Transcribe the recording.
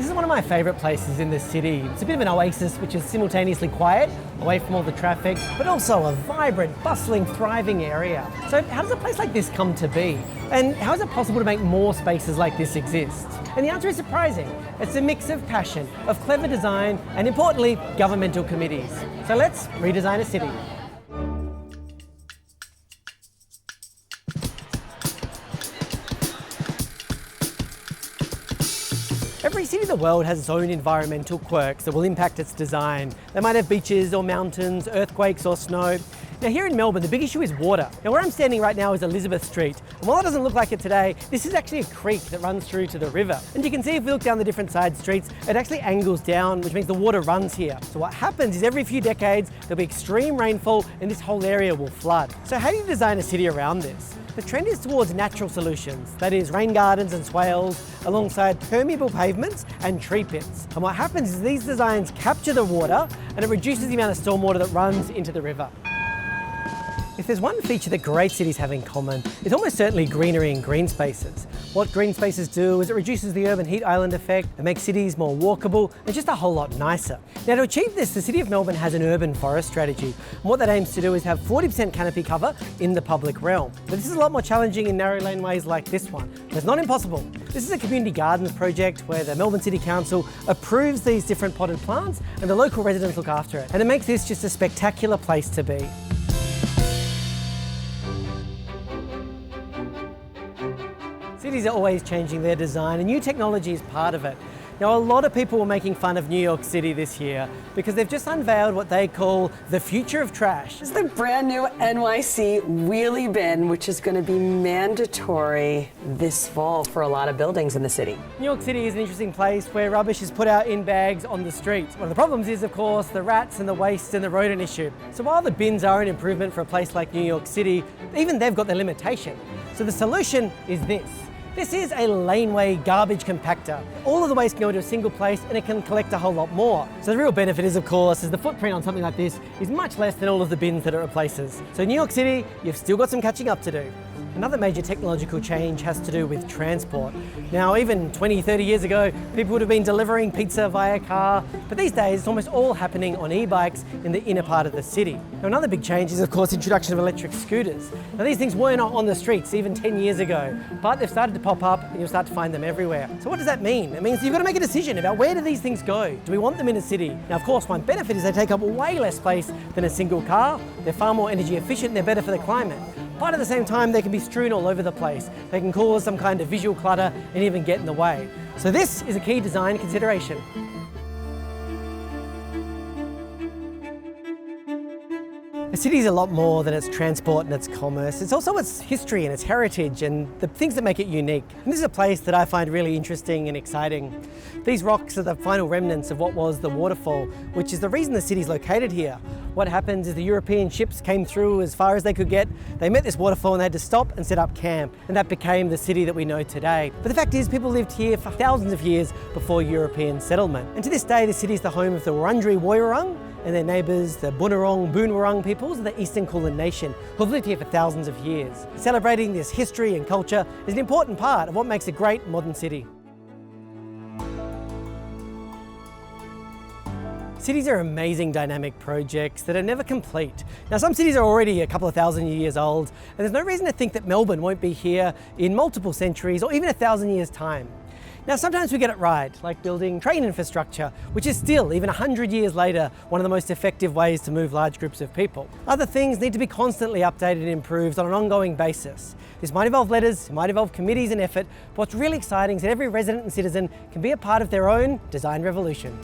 This is one of my favourite places in the city. It's a bit of an oasis which is simultaneously quiet, away from all the traffic, but also a vibrant, bustling, thriving area. So how does a place like this come to be? And how is it possible to make more spaces like this exist? And the answer is surprising. It's a mix of passion, of clever design, and importantly, governmental committees. So let's redesign a city. Every city in the world has its own environmental quirks that will impact its design. They might have beaches or mountains, earthquakes or snow. Now here in Melbourne, the big issue is water. Now where I'm standing right now is Elizabeth Street. And while it doesn't look like it today, this is actually a creek that runs through to the river. And you can see if we look down the different side streets, it actually angles down, which means the water runs here. So what happens is every few decades, there'll be extreme rainfall and this whole area will flood. So how do you design a city around this? The trend is towards natural solutions, that is rain gardens and swales, alongside permeable pavements and tree pits. And what happens is these designs capture the water and it reduces the amount of stormwater that runs into the river. If there's one feature that great cities have in common, it's almost certainly greenery and green spaces. What green spaces do is it reduces the urban heat island effect, it makes cities more walkable and just a whole lot nicer. Now to achieve this, the City of Melbourne has an urban forest strategy. And what that aims to do is have 40% canopy cover in the public realm. But this is a lot more challenging in narrow laneways like this one. But it's not impossible. This is a community gardens project where the Melbourne City Council approves these different potted plants and the local residents look after it. And it makes this just a spectacular place to be. Cities are always changing their design and new technology is part of it. Now a lot of people were making fun of New York City this year because they've just unveiled what they call the future of trash. It's the brand new NYC wheelie bin, which is going to be mandatory this fall for a lot of buildings in the city. New York City is an interesting place where rubbish is put out in bags on the streets. One of the problems is, of course, the rats and the waste and the rodent issue. So while the bins are an improvement for a place like New York City, even they've got their limitation. So the solution is this. This is a laneway garbage compactor. All of the waste can go into a single place and it can collect a whole lot more. So the real benefit is, of course, is the footprint on something like this is much less than all of the bins that it replaces. So New York City, you've still got some catching up to do. Another major technological change has to do with transport. Now, even 20, 30 years ago, people would have been delivering pizza via car, but these days it's almost all happening on e-bikes in the inner part of the city. Now, another big change is, of course, the introduction of electric scooters. Now, these things weren't on the streets even 10 years ago, but they've started to pop up and you'll start to find them everywhere. So what does that mean? It means you've got to make a decision about where do these things go? Do we want them in a city? Now, of course, one benefit is they take up way less space than a single car. They're far more energy efficient and they're better for the climate. But at the same time, they can be strewn all over the place. They can cause some kind of visual clutter and even get in the way. So this is a key design consideration. A city is a lot more than its transport and its commerce. It's also its history and its heritage and the things that make it unique. And this is a place that I find really interesting and exciting. These rocks are the final remnants of what was the waterfall, which is the reason the city's located here. What happens is the European ships came through as far as they could get. They met this waterfall and they had to stop and set up camp. And that became the city that we know today. But the fact is, people lived here for thousands of years before European settlement. And to this day, the city is the home of the Wurundjeri Woiwurrung and their neighbours, the Bunurong Boonwurrung peoples of the Eastern Kulin Nation, who have lived here for thousands of years. Celebrating this history and culture is an important part of what makes a great modern city. Cities are amazing dynamic projects that are never complete. Now, some cities are already a couple of thousand years old, and there's no reason to think that Melbourne won't be here in multiple centuries or even 1,000 years' time. Now, sometimes we get it right, like building train infrastructure, which is still, even 100 years later, one of the most effective ways to move large groups of people. Other things need to be constantly updated and improved on an ongoing basis. This might involve letters, it might involve committees and effort, but what's really exciting is that every resident and citizen can be a part of their own design revolution.